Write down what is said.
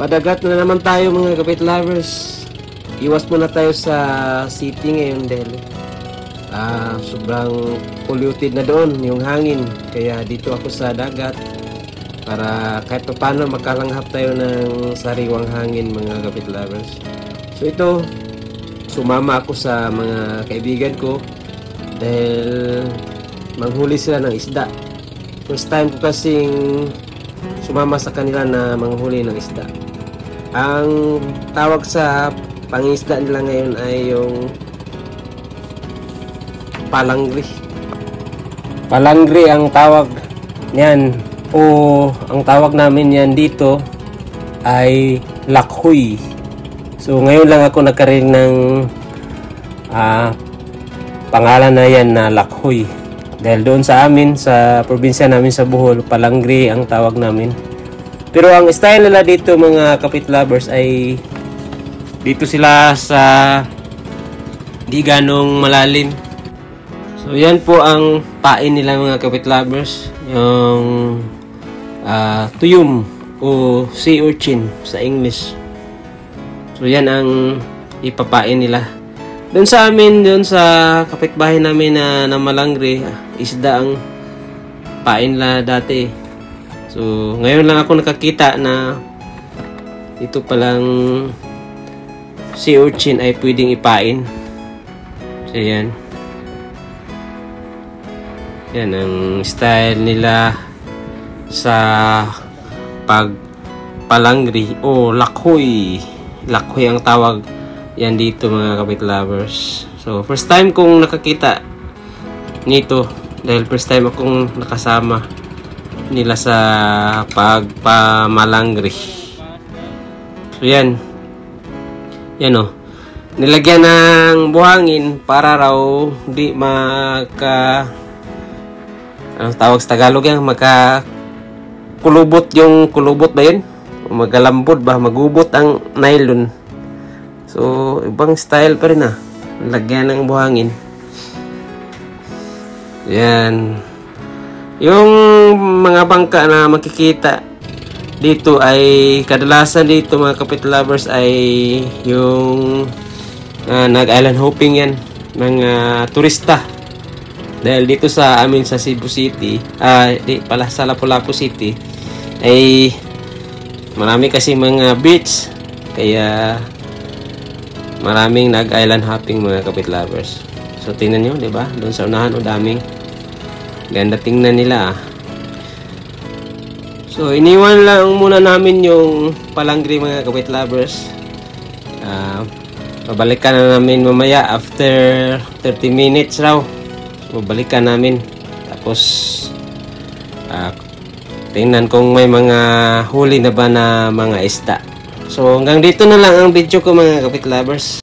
Padagat na naman tayo mga kapit lovers. Iwas muna tayo sa city ngayon dahil sobrang polluted na doon yung hangin. Kaya dito ako sa dagat para kahit pa paano makalanghap tayo ng sariwang hangin mga kapit lovers. So ito, sumama ako sa mga kaibigan ko dahil manghuli sila ng isda. First time ko kasing sumama sa kanila na manghuli ng isda. Ang tawag sa pangisda nila ngayon ay yung palangri. Palangri ang tawag niyan, o ang tawag namin yan dito ay lakhoy. So ngayon lang ako nagkaroon ng pangalan na yan na lakhoy. Dahil doon sa amin, sa probinsya namin sa Bohol, palangri ang tawag namin. Pero ang style nila dito mga kapit lovers ay dito sila sa di ganong malalim. So yan po ang pain nila mga kapit lovers, yung tuyum o sea urchin sa English. So yan ang ipapain nila. Doon sa amin, doon sa kapitbahay namin na malangri, isda ang pain nila dati. So ngayon lang ako nakakita na ito palang sea urchin ay pwedeng ipain. So yan. Yan ang style nila sa pagpalangri o lakhoy. Lakhoy ang tawag yan dito mga kapit lovers. So first time kong nakakita nito dahil first time akong nakasama nila sa pagpamalangri. So yan. Yan o. Nilagyan ng buhangin para raw di ano tawag sa Tagalog yan? Kulubot yung kulubot ba yun? Magalambot ba? Magubot ang nylon. So ibang style pa rin lagyan ng buhangin. Yan. Yung mga bangka na makikita dito ay kadalasan dito mga kapit lovers ay yung nag-island hopping yan, mga turista. Dahil dito sa amin sa Cebu City, di pala sa Lapu-Lapu City ay marami kasi mga beach, kaya maraming nag-island hopping mga kapit lovers. So tingnan nyo, di ba? Doon sa unahan o daming ganda tingnan nila. So iniwan lang muna namin yung palangri mga kapit lovers. Babalikan na namin mamaya after 30 minutes raw. So babalikan namin. Tapos tingnan kung may mga huli na ba na mga isda. So hanggang dito na lang ang video ko mga kapit lovers.